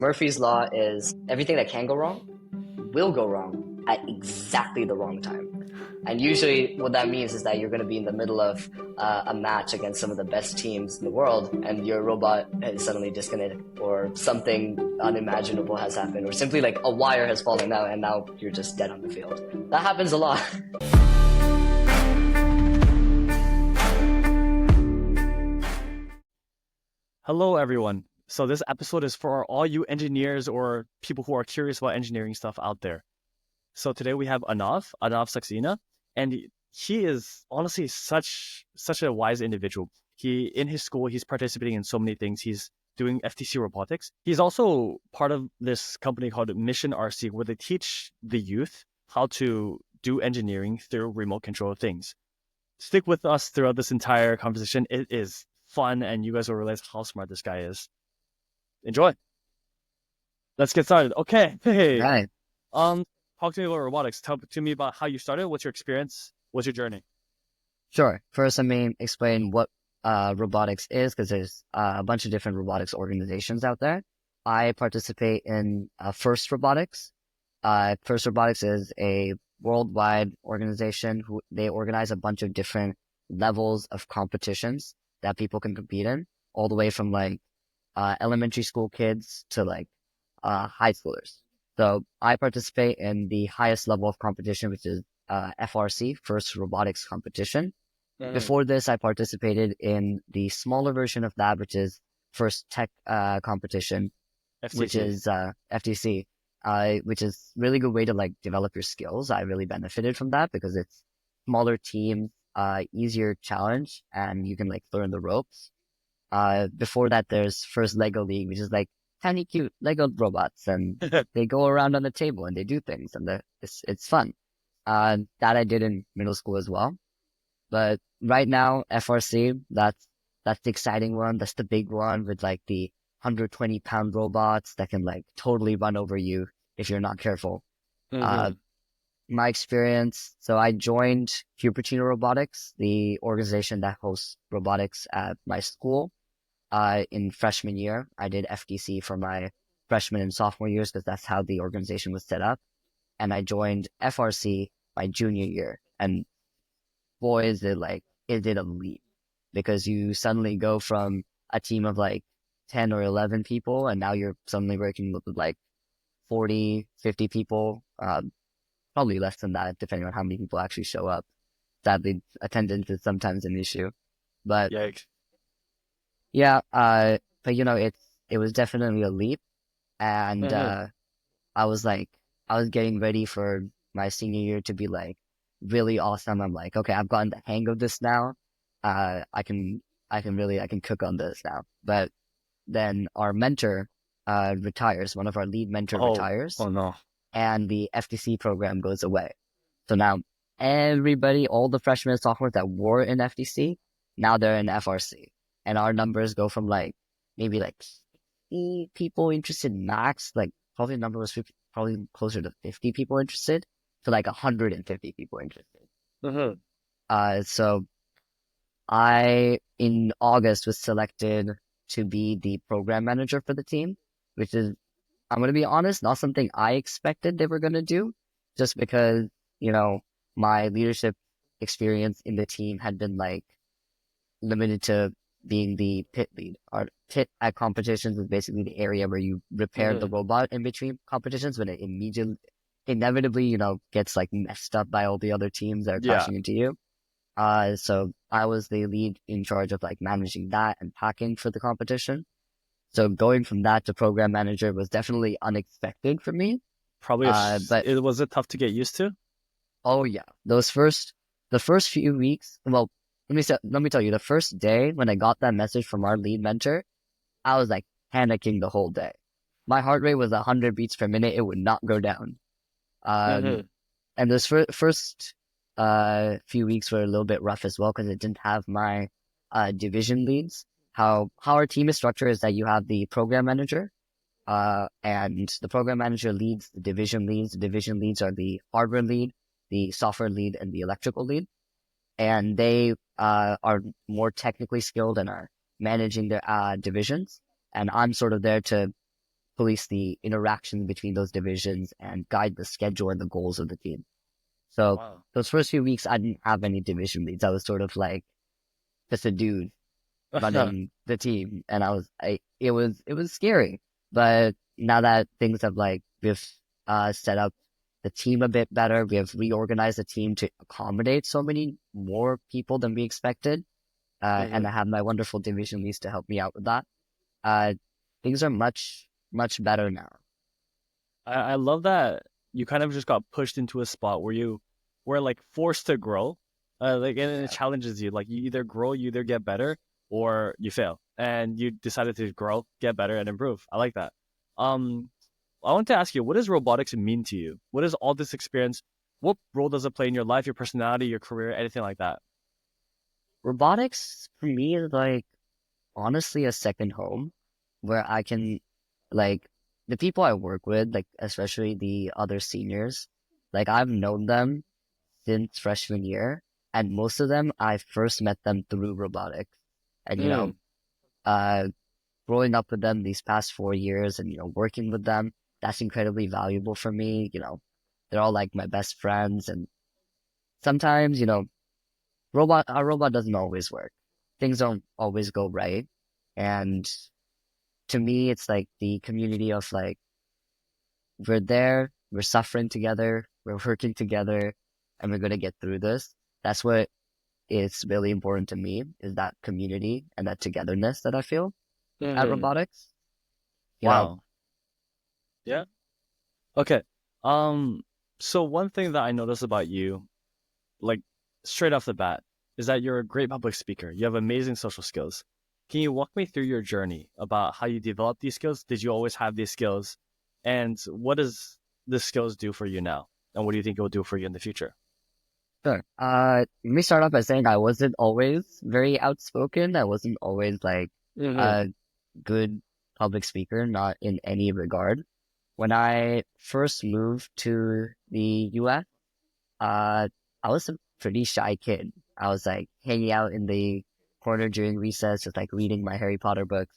Murphy's Law is everything that can go wrong will go wrong at exactly the wrong time. And usually what that means is that you're going to be in the middle of a match against some of the best teams in the world, and your robot is suddenly disconnected, or something unimaginable has happened, or simply like a wire has fallen out and now you're just dead on the field. That happens a lot. Hello, everyone. So this episode is for all you engineers or people who are curious about engineering stuff out there. So today we have Anav Saxena, and he is honestly such a wise individual. In his school, he's participating in so many things. He's doing FTC robotics. He's also part of this company called Mission RC, where they teach the youth how to do engineering through remote control things. Stick with us throughout this entire conversation. It is fun, and you guys will realize how smart this guy is. Enjoy. Let's get started. Okay. Hey. Right. Talk to me about robotics. Tell to me about how you started. What's your experience? What's your journey? Sure. First, let me explain what robotics is, because there's a bunch of different robotics organizations out there. I participate in FIRST Robotics. FIRST Robotics is a worldwide organization who they organize a bunch of different levels of competitions that people can compete in, all the way from like elementary school kids to like high schoolers. So I participate in the highest level of competition, which is FRC, First Robotics Competition. Mm-hmm. Before this, I participated in the smaller version of that, which is First Tech Competition, FTC. which is FTC, which is really good way to like develop your skills. I really benefited from that because it's smaller teams, easier challenge, and you can like learn the ropes. Before that, there's First Lego League, which is like tiny cute Lego robots, and they go around on the table and they do things, and it's fun. That I did in middle school as well. But right now, FRC, that's the exciting one. That's the big one with like the 120-pound robots that can like totally run over you if you're not careful. Mm-hmm. My experience, so I joined Cupertino Robotics, the organization that hosts robotics at my school. In freshman year, I did FTC for my freshman and sophomore years because that's how the organization was set up. And I joined FRC my junior year. And boy, is it a leap, because you suddenly go from a team of like 10 or 11 people, and now you're suddenly working with like 40, 50 people, probably less than that, depending on how many people actually show up. Sadly, attendance is sometimes an issue. But Yikes. yeah, but you know, it was definitely a leap, and Mm-hmm. I was getting ready for my senior year to be like really awesome. I'm like, okay, I've gotten the hang of this now. I can cook on this now. But then our mentor retires. One of our lead mentor retires, Oh no. and the FTC program goes away. So now everybody, all the freshmen and sophomores that were in FTC, now they're in FRC. And our numbers go from like maybe like 50 people interested max, like probably the number was 50, probably closer to 50 people interested, to like 150 people interested. Mm-hmm. So I, in August, was selected to be the program manager for the team, which is, I'm going to be honest, not something I expected they were going to do, just because, you know, my leadership experience in the team had been like limited to being the pit lead. Our pit at competitions is basically the area where you repair the robot in between competitions when it inevitably, you know, gets like messed up by all the other teams that are crashing into you. So I was the lead in charge of like managing that and packing for the competition. So going from that to program manager was definitely unexpected for me. Probably, But was it tough to get used to? oh yeah, the first few weeks. Well, let me tell you, the first day when I got that message from our lead mentor, I was like panicking the whole day. My heart rate was 100 beats per minute. It would not go down. Mm-hmm. And those first few weeks were a little bit rough as well, because it didn't have my division leads. How our team is structured is that you have the program manager, and the program manager leads the division leads. The division leads are the hardware lead, the software lead, and the electrical lead. And they are more technically skilled and are managing their divisions. And I'm sort of there to police the interaction between those divisions and guide the schedule and the goals of the team. So Wow. those first few weeks, I didn't have any division leads. I was sort of like just a dude running the team, and it was scary. But now that things have like we've set up the team a bit better, we have reorganized the team to accommodate so many more people than we expected, and Mhm. I have my wonderful division leads to help me out with that. Uh, things are much better now. I love that you kind of just got pushed into a spot where you were like forced to grow. Like and it Yeah. challenges you. Like you either grow, you either get better, or you fail. And you decided to grow, get better, and improve. I like that. Um, I want to ask you, what does robotics mean to you? What is all this experience? What role does it play in your life, your personality, your career, anything like that? Robotics for me is like honestly a second home where I can like the people I work with, like especially the other seniors, like I've known them since freshman year, and most of them I first met them through robotics. And Mm, uh growing up with them these past 4 years and working with them, that's incredibly valuable for me. They're all like my best friends, and sometimes, a robot doesn't always work. Things don't always go right. And to me, it's like the community of like, we're there, we're suffering together, we're working together, and we're going to get through this. That's what is really important to me, is that community and that togetherness that I feel at mhm. robotics. You know, Wow. Yeah. Okay. Um, so one thing that I noticed about you, like straight off the bat, is that you're a great public speaker. You have amazing social skills. Can you walk me through your journey about how you developed these skills? Did you always have these skills? And what does the skills do for you now? And what do you think it will do for you in the future? sure. Let me start off by saying I wasn't always very outspoken. I wasn't always like Mm-hmm. a good public speaker, not in any regard. When I first moved to the US, uh, I was a pretty shy kid. I was like hanging out in the corner during recess, just like reading my Harry Potter books.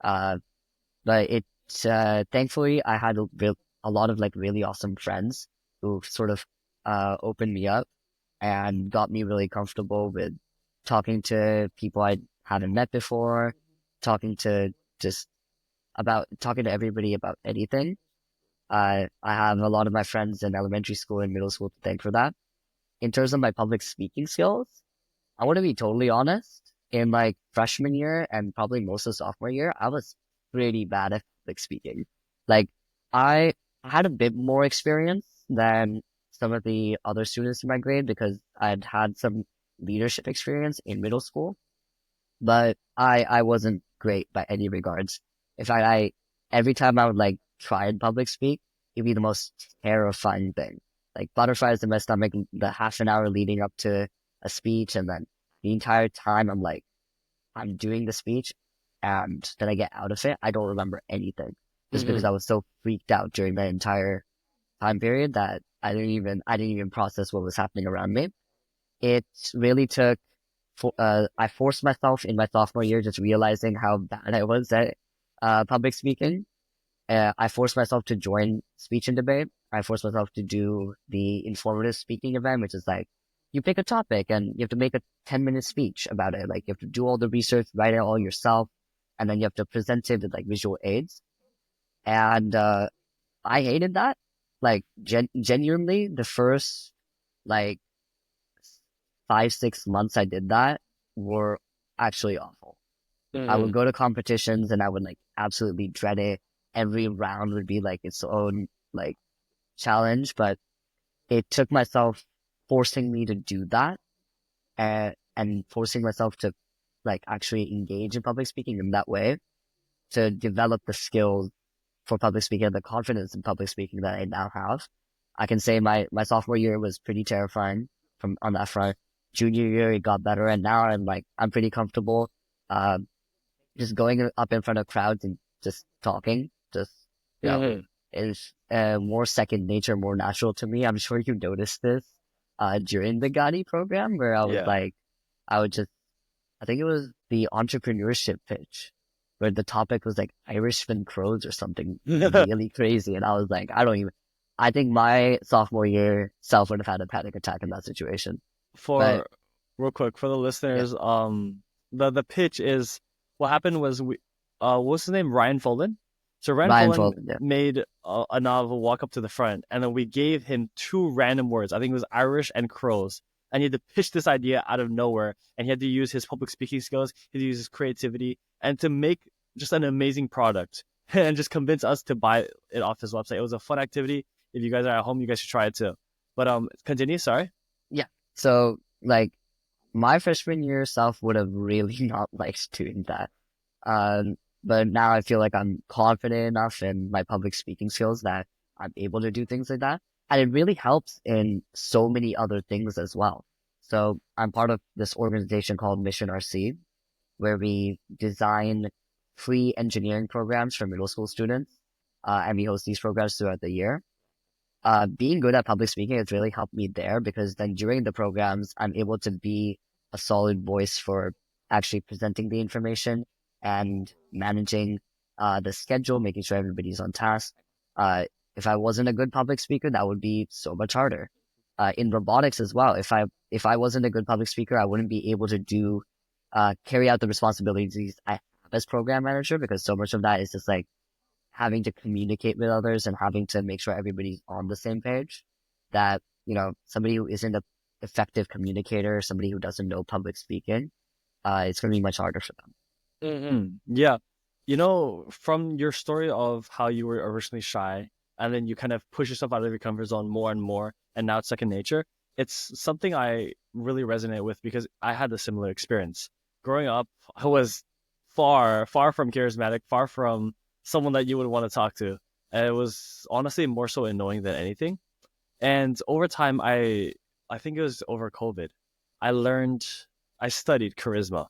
Uh, but thankfully I had a lot of like really awesome friends who sort of opened me up and got me really comfortable with talking to people I hadn't met before, talking to just talking to everybody about anything. I have a lot of my friends in elementary school and middle school to thank for that. In terms of my public speaking skills, I want to be totally honest. In like freshman year and probably most of sophomore year, I was pretty bad at public speaking. Like I had a bit more experience than some of the other students in my grade because I'd had some leadership experience in middle school, but I wasn't great by any regards. In fact, I every time I would like try and public speak, it'd be the most terrifying thing. Like butterflies in my stomach the half an hour leading up to a speech, and then the entire time I'm doing the speech, and then I get out of it, I don't remember anything, just because Mm-hmm. I was so freaked out during the entire time period that I didn't even process what was happening around me. It really took I forced myself in my sophomore year, just realizing how bad I was at public speaking. I forced myself to join speech and debate. I forced myself to do the informative speaking event, which is like you pick a topic and you have to make a 10-minute speech about it. Like you have to do all the research, write it all yourself, and then you have to present it with like visual aids. And I hated that. Like genuinely, the first like 5 6 months I did that were actually awful. I would Mm-hmm. go to competitions and I would like absolutely dread it. Every round would be like its own like challenge, but it took myself forcing me to do that and forcing myself to like actually engage in public speaking in that way to develop the skills for public speaking and the confidence in public speaking that I now have. I can say my sophomore year was pretty terrifying from on that front. Junior year it got better, and now I'm pretty comfortable. Uh, just going up in front of crowds and just talking, just you know, Mm-hmm. is more second nature, more natural to me. I'm sure you noticed this during the Gadi program where I was Yeah. like, I would just, I think it was the entrepreneurship pitch. where the topic was like Irishman crows or something really crazy. And I was like, I think my sophomore year self would have had a panic attack in that situation. But For real quick for the yeah, listeners, the pitch is what happened was what's his name, Ryan Folan. So Ryan Ryan Folan Fulton, yeah, made a novel walk up to the front, and then we gave him two random words. I think it was Irish and crows, and he had to pitch this idea out of nowhere, and he had to use his public speaking skills, he had to use his creativity, and to make just an amazing product, and just convince us to buy it off his website. It was a fun activity. If you guys are at home, you guys should try it too. But continue. Sorry. yeah. So like my freshman year self would have really not liked doing that. But now I feel like I'm confident enough in my public speaking skills that I'm able to do things like that. And it really helps in so many other things as well. So I'm part of this organization called Mission RC, where we design free engineering programs for middle school students. And we host these programs throughout the year. Being good at public speaking has really helped me there because then during the programs, I'm able to be a solid voice for actually presenting the information and managing the schedule, making sure everybody's on task. Uh, if I wasn't a good public speaker, that would be so much harder. In robotics as well, if I wasn't a good public speaker, I wouldn't be able to carry out the responsibilities I have as program manager because so much of that is just like having to communicate with others and having to make sure everybody's on the same page. That, somebody who isn't a effective communicator, somebody who doesn't know public speaking, it's going to be much harder for them. Yeah. From your story of how you were originally shy and then you kind of push yourself out of your comfort zone more and more, and now it's second nature, it's something I really resonate with because I had a similar experience. Growing up, I was far, far from charismatic, far from someone that you would want to talk to. And it was honestly more so annoying than anything. And over time, I think it was over COVID, I learned, I studied charisma.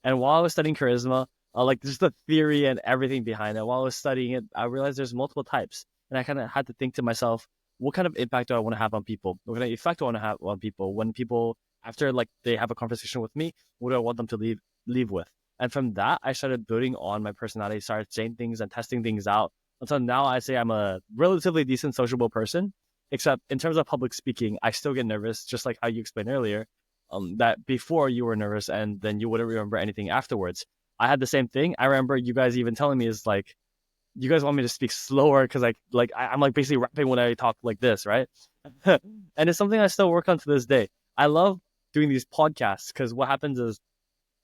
And while I was studying charisma, like just the theory and everything behind it, while I was studying it, I realized there's multiple types. And I kind of had to think to myself, what kind of impact do I want to have on people? What kind of effect do I want to have on people? When people, after like they have a conversation with me, what do I want them to leave with? And from that, I started building on my personality, started saying things and testing things out. Until now, I say I'm a relatively decent sociable person, except in terms of public speaking, I still get nervous, just like how you explained earlier, that before you were nervous and then you wouldn't remember anything afterwards. I had the same thing. I remember you guys even telling me is like, you guys want me to speak slower because I'm like basically rapping when I talk like this, right? And it's something I still work on to this day. I love doing these podcasts because what happens is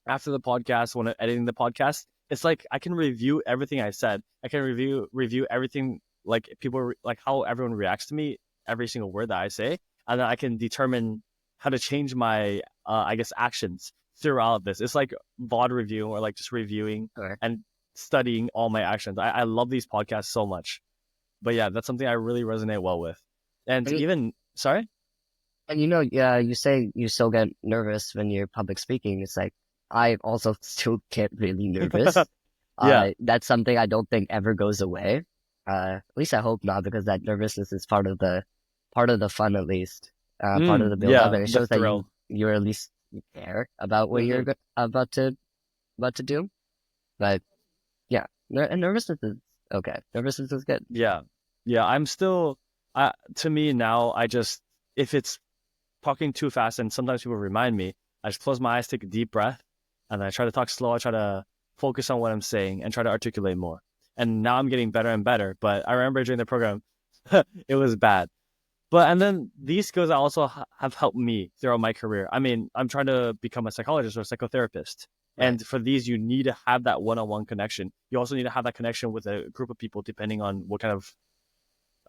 after the podcast, when I'm editing the podcast, it's like I can review everything I said. I can review everything, like people, like how everyone reacts to me, every single word that I say, and then I can determine how to change my I guess actions throughout this. It's like VOD review or like just reviewing Okay. and studying all my actions. I love these podcasts so much. But yeah, that's something I really resonate well with. And And, even sorry? yeah, you say you still get nervous when you're public speaking. It's like, I also still get really nervous. Yeah. That's something I don't think ever goes away. At least I hope not, because that nervousness is part of the fun, at least, part of the build up, Yeah, and it the shows that thrill. you're at least you care about what you're Hmm. about to do. But yeah, and nervousness is okay. Nervousness is good. Yeah. Yeah, I'm still to me now, I just if it's talking too fast and sometimes people remind me, I just close my eyes, take a deep breath, and I try to talk slow. I try to focus on what I'm saying and try to articulate more. And now I'm getting better and better, but I remember during the program it was bad. But and then these skills also have helped me throughout my career. I mean, I'm trying to become a psychologist or a psychotherapist. Right. And for these, you need to have that one-on-one connection. You also need to have that connection with a group of people, depending on what kind of,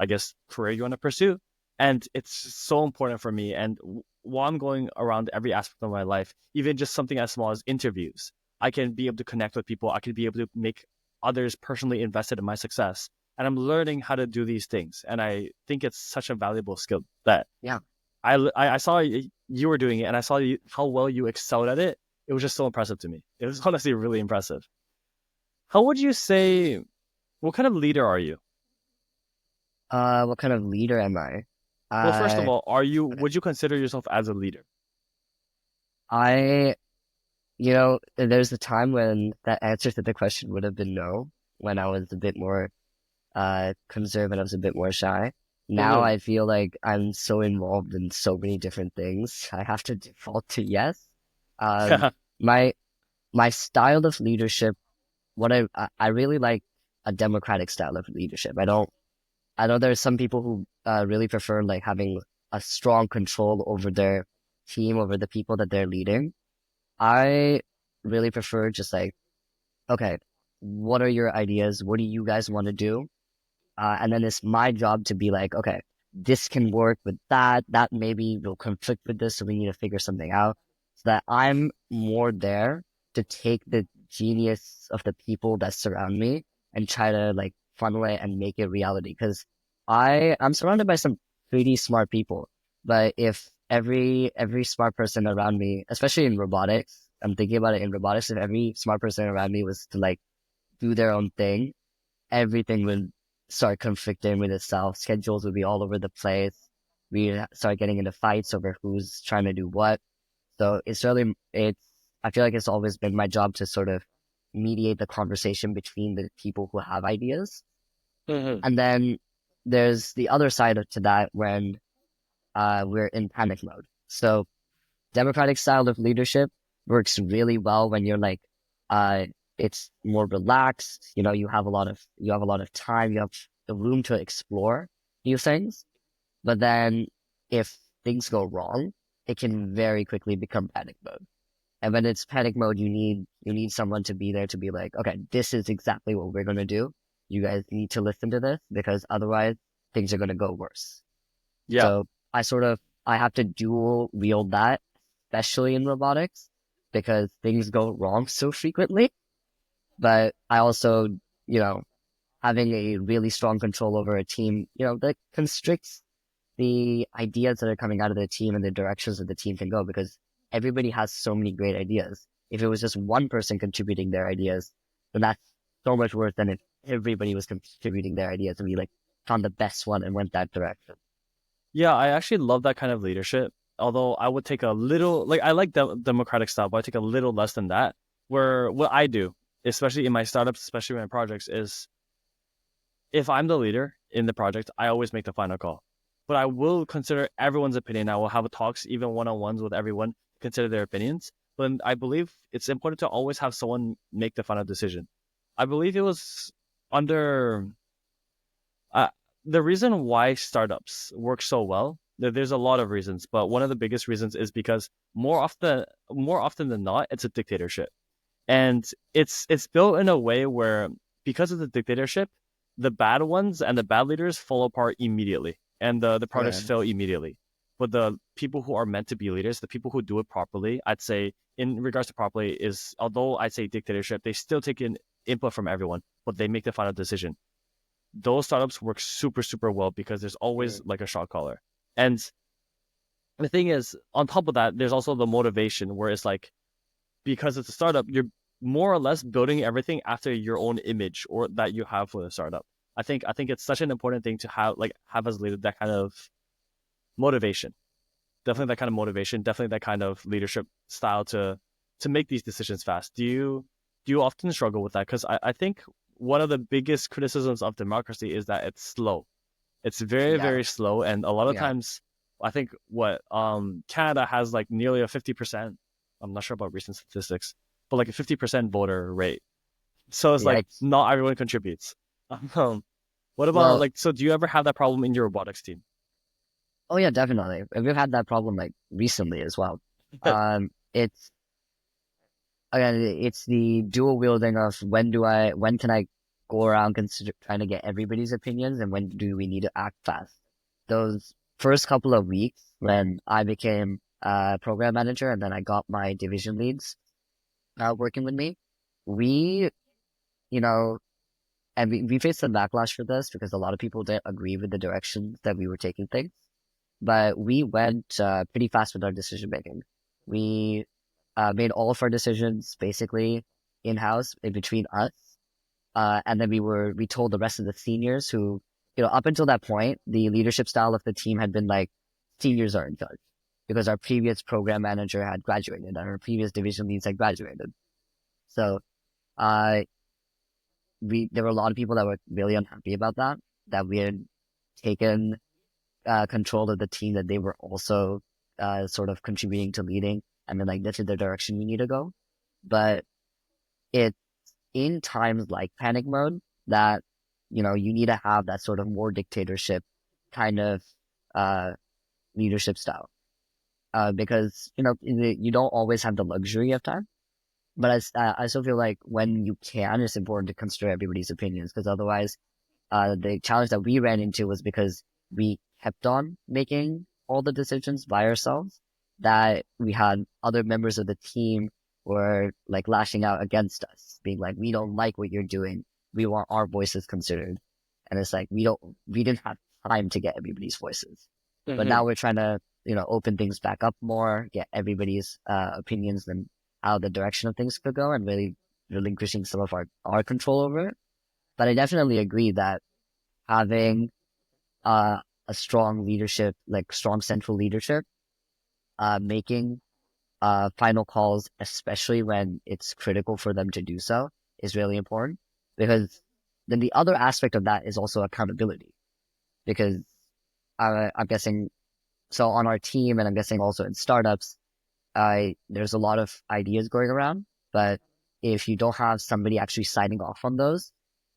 I guess, career you want to pursue. And it's so important for me. And while I'm going around every aspect of my life, even just something as small as interviews, I can be able to connect with people. I can be able to make others personally invested in my success. And I'm learning how to do these things. And I think it's such a valuable skill that Yeah. I saw you were doing it, and I saw how well you excelled at it. It was just so impressive to me. It was honestly really impressive. How would you say? What kind of leader are you? What kind of leader am I? Well, first of I all, are you? okay. Would you consider yourself as a leader? I there's a time when that answer to the question would have been no, when I was a bit more conservative, a bit more shy. Now Hmm. I feel like I'm so involved in so many different things. I have to default to yes. Um, my my style of leadership, what I really like a democratic style of leadership. I know there's some people who really prefer like having a strong control over their team, over the people that they're leading. I really prefer just like, okay, what are your ideas? What do you guys want to do? And then it's my job to be like, okay, this can work with that. That maybe will conflict with this. So we need to figure something out so that I'm more there to take the genius of the people that surround me and try to like funnel it and make it reality. Cause I'm surrounded by some pretty smart people, but if every smart person around me, especially in robotics, I'm thinking about it in robotics, if every smart person around me was to like do their own thing, everything would start conflicting with itself. Schedules would be all over the place. We start getting into fights over who's trying to do what. So I feel like it's always been my job to sort of mediate the conversation between the people who have ideas. Hmm. And then there's the other side to that when we're in panic mode. So democratic style of leadership works really well when you're like, uh, it's more relaxed. You have a lot of time. You have the room to explore new things. But then if things go wrong, it can very quickly become panic mode. And when it's panic mode, you need someone to be there to be like, okay, this is exactly what we're gonna do. You guys need to listen to this because otherwise things are gonna go worse. Yeah. So I have to dual wield that, especially in robotics, because things go wrong so frequently. But I also, you know, having a really strong control over a team, that constricts the ideas that are coming out of the team and the directions that the team can go because everybody has so many great ideas. If it was just one person contributing their ideas, then that's so much worse than if everybody was contributing their ideas and we like found the best one and went that direction. Yeah, I actually love that kind of leadership. Although I would take a little, like, I like democratic style, but I take a little less than that. Where what I do, especially in my startups, especially in my projects, is if I'm the leader in the project, I always make the final call. But I will consider everyone's opinion. I will have talks, even one on ones with everyone, consider their opinions. But I believe it's important to always have someone make the final decision. I believe it was under uh, the reason why startups work so well. There's a lot of reasons, but one of the biggest reasons is because more often than not, it's a dictatorship, and it's built in a way where because of the dictatorship, the bad ones and the bad leaders fall apart immediately, and the projects Okay. fail immediately. But the people who are meant to be leaders, the people who do it properly, I'd say in regards to properly is although I'd say dictatorship, they still take in input from everyone, but they make the final decision. Those startups work super super well because there's always Mm. like a shot caller. And the thing is, on top of that, there's also the motivation where it's like because it's a startup, you're more or less building everything after your own image or that you have for the startup. I think it's such an important thing to have as a leader, that kind of motivation. Definitely that kind of motivation, definitely that kind of leadership style to make these decisions fast. Do you often struggle with that? Because I think one of the biggest criticisms of democracy is that it's slow. It's very, Yeah. very slow. And a lot of Yeah. times I think what Canada has like nearly a 50%, I'm not sure about recent statistics, but like a 50% voter rate. So it's like Yikes. not everyone contributes. Um, what about Well, like so do you ever have that problem in your robotics team? oh yeah, definitely. And we've had that problem like recently as well. It's again, it's the dual wielding of when can I go around trying to get everybody's opinions and when do we need to act fast? Those first couple of weeks when I became program manager and then I got my division leads working with me, we, you know, and we faced some backlash for this because a lot of people didn't agree with the direction that we were taking things. But we went pretty fast with our decision making. We made all of our decisions basically in house in between us, and then we told the rest of the seniors who, up until that point, the leadership style of the team had been like seniors are in charge because our previous program manager had graduated and our previous division leads had graduated. So uh, there were a lot of people that were really unhappy about that we had taken control of the team that they were also sort of contributing to leading, and then like this is the direction we need to go. But it's in times like panic mode that you need to have that sort of more dictatorship kind of uh, leadership style, because you don't always have the luxury of time. But I still feel like when you can, it's important to consider everybody's opinions, because otherwise the challenge that we ran into was because we kept on making all the decisions by ourselves, that we had other members of the team were like lashing out against us, being like, we don't like what you're doing. We want our voices considered. And it's like, we didn't have time to get everybody's voices. But Mm-hmm. now we're trying to, open things back up more, get everybody's opinions and how the direction of things could go, and really relinquishing some of our control over it. But I definitely agree that having a strong leadership, like strong central leadership, making final calls, especially when it's critical for them to do so, is really important. Because then the other aspect of that is also accountability. Because I'm guessing, so on our team, and I'm guessing also in startups, there's a lot of ideas going around, but if you don't have somebody actually signing off on those,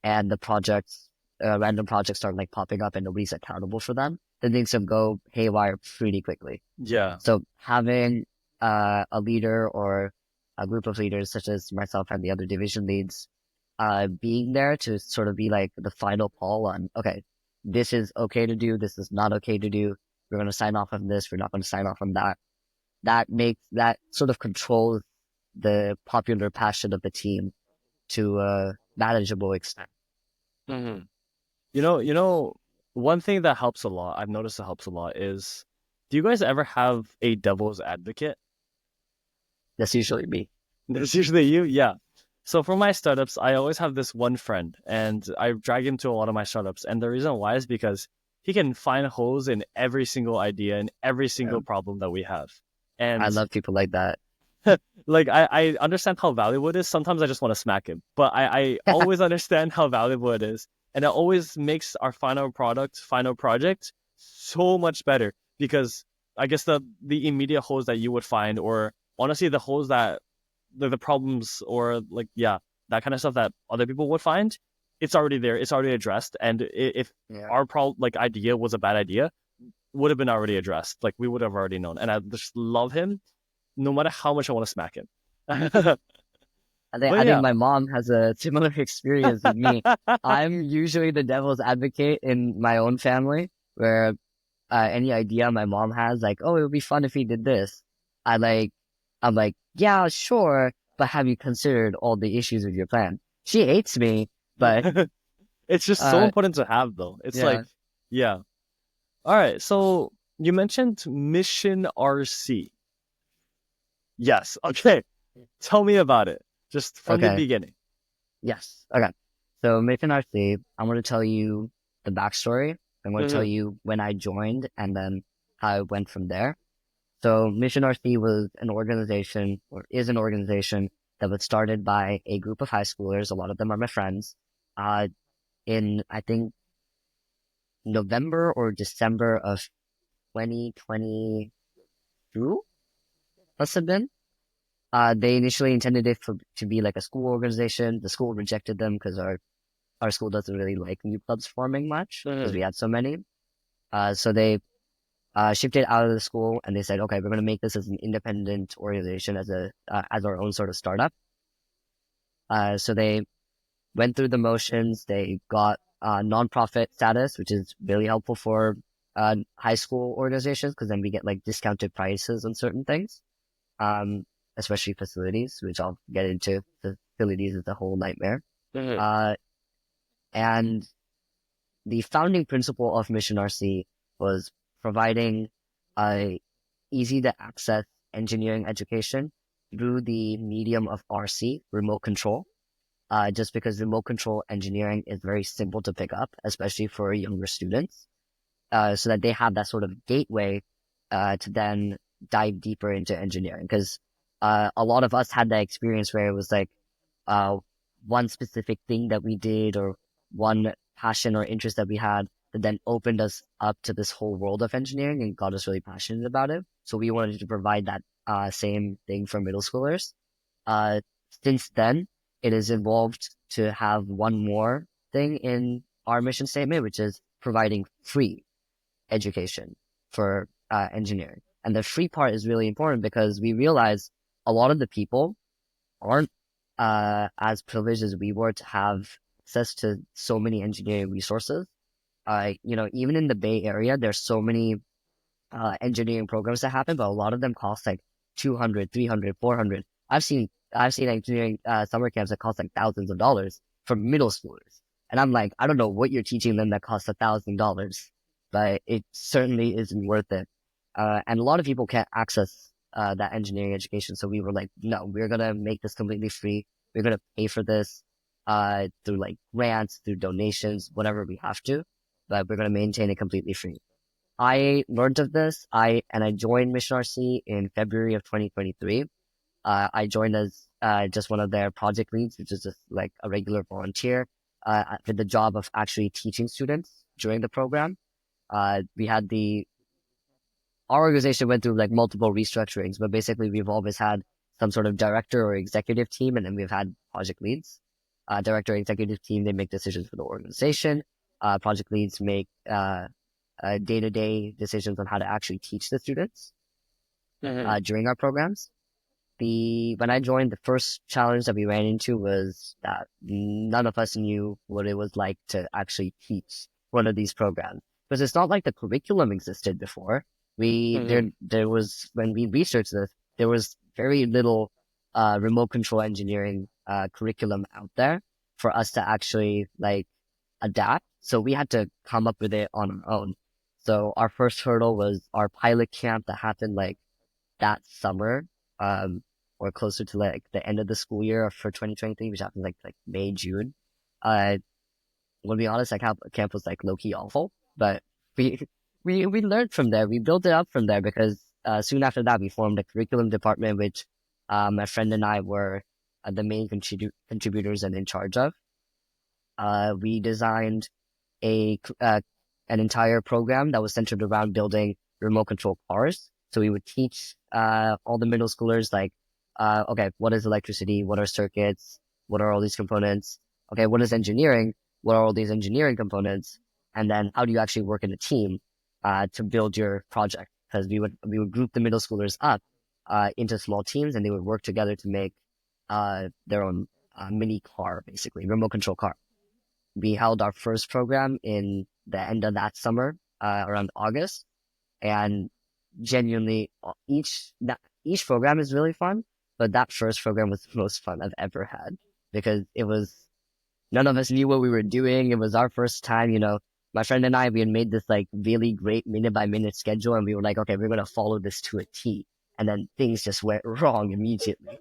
and the projects, random projects start like popping up and nobody's accountable for them, then things can go haywire pretty quickly. Yeah. So having a leader or a group of leaders, such as myself and the other division leads, being there to sort of be like the final call on, okay, this is okay to do, this is not okay to do. We're going to sign off on this. We're not going to sign off on that. That sort of controls the popular passion of the team to a manageable extent. Mm-hmm. One thing that helps a lot, I've noticed it helps a lot, is do you guys ever have a devil's advocate? That's usually me. That's usually you? Yeah. So for my startups, I always have this one friend, and I drag him to a lot of my startups. And the reason why is because he can find holes in every single idea and every single Um, problem that we have. I And love people like that. like I understand how valuable it is. Sometimes I just want to smack him, but I always understand how valuable it is, and it always makes our final project so much better, because I guess the immediate holes that you would find, or honestly the holes that the problems, or like, yeah, that kind of stuff that other people would find, it's already there, it's already addressed. And if Yeah. our like idea was a bad idea, would have been already addressed. Like we would have already known. And I just love him no matter how much I want to smack him. But I think yeah. my mom has a similar experience with me. I'm usually the devil's advocate in my own family, where any idea my mom has, like, oh, it would be fun if we did this. I like, I'm like, yeah, sure, but have you considered all the issues with your plan? She hates me, but It's just so uh, important to have, though. It's like, yeah, yeah. All right. So you mentioned Mission RC. Yes. Okay. Tell me about it, just from the okay, beginning. yes, okay. So Mission RC, I'm going to tell you the backstory. I'm going to tell Mm-hmm. you when I joined and then how it went from there. So Mission RC was an organization, or is an organization, that was started by a group of high schoolers. A lot of them are my friends. Uh, in I think November or December of 2022, must have been. They initially intended it to be like a school organization. The school rejected them because our school doesn't really like new clubs forming much because Mm-hmm. we had so many. So they shifted out of the school and they said, okay, we're going to make this as an independent organization, as our own sort of startup. So they went through the motions. They got nonprofit status, which is really helpful for high school organizations, because then we get like discounted prices on certain things, um, especially facilities, which I'll get into. The facilities is a whole nightmare. Mm-hmm. Uh, and the founding principle of Mission RC was providing a easy to access engineering education through the medium of RC, remote control. Just because remote control engineering is very simple to pick up, especially for younger students, so that they have that sort of gateway to then dive deeper into engineering because a lot of us had that experience where it was like uh, one specific thing that we did or one passion or interest that we had that then opened us up to this whole world of engineering and got us really passionate about it. So we wanted to provide that same thing for middle schoolers. Uh, since then, it has evolved to have one more thing in our mission statement, which is providing free education for engineering. And the free part is really important because we realize a lot of the people aren't as privileged as we were to have access to so many engineering resources. Even in the Bay Area, there's so many engineering programs that happen, but a lot of them cost like 200, 300, 400. I've seen engineering summer camps that cost like thousands of dollars for middle schoolers. And I'm like, I don't know what you're teaching them that costs $1,000, but it certainly isn't worth it. And a lot of people can't access that engineering education. So we were like, no, we're gonna make this completely free. We're gonna pay for this through like grants, through donations, whatever we have to, but we're gonna maintain it completely free. I learned of this. I joined Mission RC in February of 2023. I joined as just one of their project leads, which is just like a regular volunteer, with the job of actually teaching students during the program. We had our organization went through like multiple restructurings, but basically we've always had some sort of director or executive team, and then we've had project leads. Director, executive team, they make decisions for the organization. Project leads make day-to-day decisions on how to actually teach the students Mm-hmm. during our programs. When I joined, the first challenge that we ran into was that none of us knew what it was like to actually teach one of these programs because it's not like the curriculum existed before. Mm-hmm. There was when we researched this, there was very little remote control engineering curriculum out there for us to actually like adapt. So we had to come up with it on our own. So our first hurdle was our pilot camp that happened like that summer, um, or closer to like the end of the school year for 2023, which happened like May, June. Uh, to be honest, that camp was like low key awful, but we we learned from there. We built it up from there because soon after that we formed a curriculum department, which my friend and I were the main contributors and in charge of. We designed a an entire program that was centered around building remote control cars. So we would teach all the middle schoolers like, okay, what is electricity? What are circuits? What are all these components? Okay, what is engineering? What are all these engineering components? And then how do you actually work in a team to build your project? Because we would group the middle schoolers up into small teams, and they would work together to make their own mini car, basically remote control car. We held our first program in the end of that summer, around August, and genuinely each program is really fun, but that first program was the most fun I've ever had because it was none of us knew what we were doing. It was our first time, my friend and I, we had made this like really great minute by minute schedule, and we were like, okay, we're gonna follow this to a T, and then things just went wrong immediately.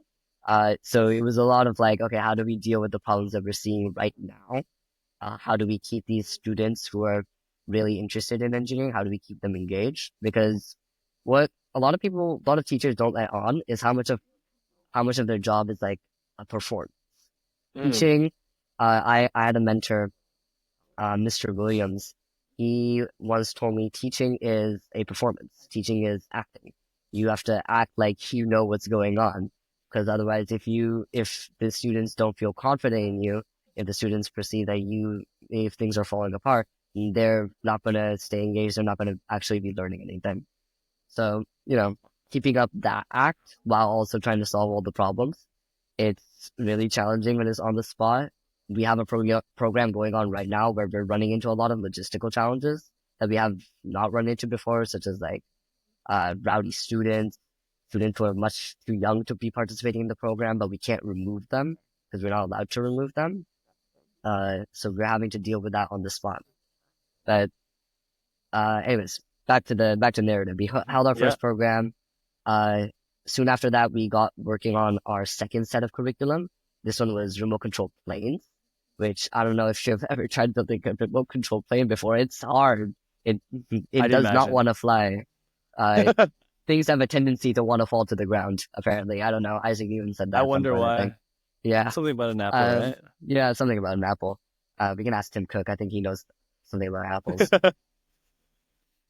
So it was a lot of like, okay, how do we deal with the problems that we're seeing right now? How do we keep these students who are really interested in engineering? How do we keep them engaged? Because what a lot of teachers don't let on is how much of their job is like a perform Mm-hmm. teaching. I had a mentor, Mr. Williams. He once told me teaching is a performance. Teaching is acting. You have to act like you know what's going on, because otherwise, if the students don't feel confident in you, if the students perceive that if things are falling apart, they're not going to stay engaged. They're not going to actually be learning anything. So, keeping up that act while also trying to solve all the problems, it's really challenging when it's on the spot. We have a program going on right now where we're running into a lot of logistical challenges that we have not run into before, such as like rowdy students who are much too young to be participating in the program, but we can't remove them because we're not allowed to remove them. So we're having to deal with that on the spot. But anyways, back to narrative. We held our Yeah, first program. Uh, Soon after that, we got working on our second set of curriculum. This one was remote control planes, which I don't know if you've ever tried building a remote control plane before. It's hard. It it I'd does not imagine. want to fly. Uh, things have a tendency to want to fall to the ground. Apparently, I don't know. Isaac Newton said I that at some wonder point. I think. why. Yeah. Something about an apple, Um. right? Yeah. Something about an apple. We can ask Tim Cook. I think he knows something about apples.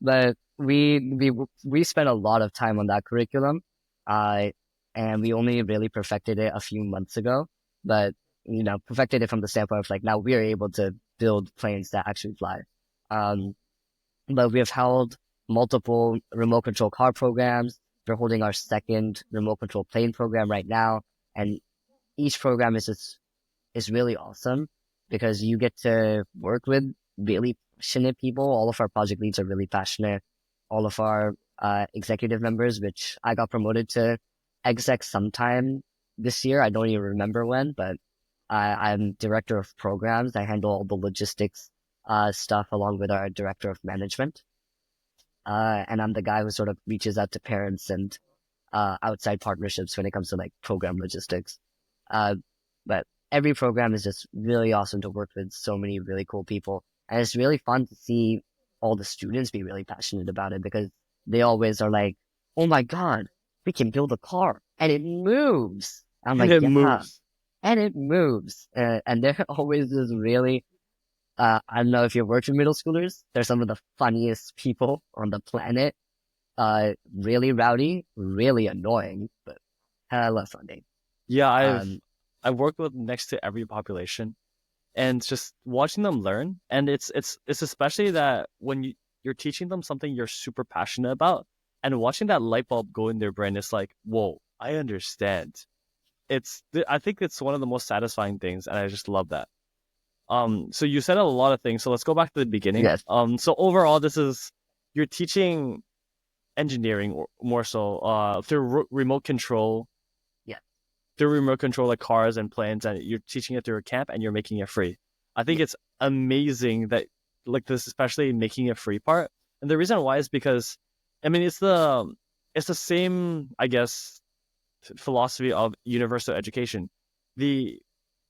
But we spent a lot of time on that curriculum, uh, and we only really perfected it a few months ago. But perfected it from the standpoint of like now we are able to build planes that actually fly. Um, but we have held multiple remote control car programs. We're holding our second remote control plane program right now, and each program is really awesome because you get to work with really passionate people. All of our project leads are really passionate. All of our executive members, which I got promoted to exec sometime this year. I don't even remember when, but I'm director of programs. I handle all the logistics stuff along with our director of management. And I'm the guy who sort of reaches out to parents and outside partnerships when it comes to like program logistics. Uh, but every program is just really awesome to work with so many really cool people. And it's really fun to see all the students be really passionate about it because they always are like, oh my God, we can build a car and it moves. I'm And like, it yeah, moves. and it moves. And they're always just really, I don't know if you've worked with middle schoolers. They're some of the funniest people on the planet. Really rowdy, really annoying, but hella funny. Yeah, Um, I've worked with next to every population, and just watching them learn. And it's especially that when you're teaching them something you're super passionate about, and watching that light bulb go in their brain, it's like, whoa, I understand. I think it's one of the most satisfying things, and I just love that. So you said a lot of things. So let's go back to the beginning. yes, So overall, this is you're teaching engineering or more so through remote control, yeah, through remote control like cars and planes, and you're teaching it through a camp and you're making it free. I think yeah, it's amazing that like this, especially making it free part. And the reason why is because, I mean, it's the same, I guess, philosophy of universal education. The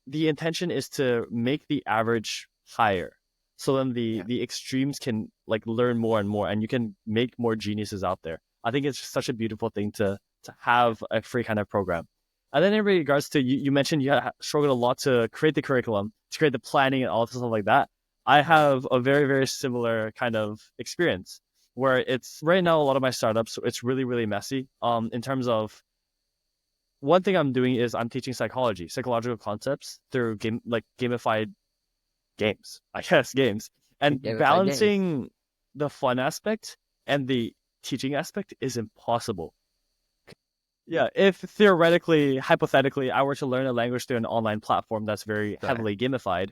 the intention is to make the average higher, so then yeah, the extremes can like learn more and more, and you can make more geniuses out there. I think it's such a beautiful thing to yeah, have a free kind of program. And then in regards to you mentioned you struggled a lot to create the curriculum, to create the planning and all this stuff like that. I yeah, have a very very similar kind of experience where it's right now a lot of my startups it's really really messy in terms of one thing I'm doing is I'm teaching psychology, psychological concepts through gamified games, I guess games, and gamified games. balancing the fun aspect and the teaching aspect is impossible. Yeah, if theoretically, hypothetically, I were to learn a language through an online platform that's very Sure, heavily gamified,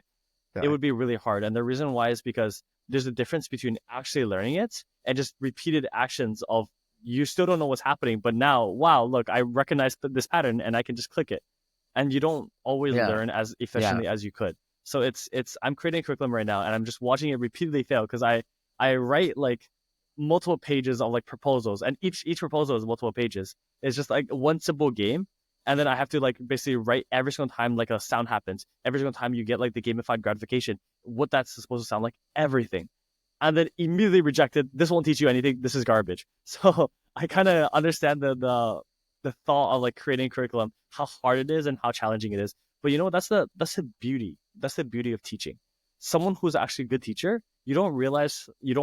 it sure, would be really hard. And the reason why is because there's a difference between actually learning it and just repeated actions of you still don't know what's happening, but now, wow, look, I recognize this pattern and I can just click it. And you don't always yeah, learn as yeah, efficiently as you could. So it's I'm creating a curriculum right now and I'm just watching it repeatedly fail because I write like multiple pages of like proposals and each proposal is multiple pages. It's just like one simple game and then I have to like basically write every single time like a sound happens, every single time you get like the gamified gratification, what that's supposed to sound like, everything. And then immediately rejected. This won't teach you anything. This is garbage. So I kind of understand the thought of like creating curriculum, how hard it is and how challenging it is. But you know, that's the beauty. That's the beauty of teaching. Someone who's actually a good teacher, you don't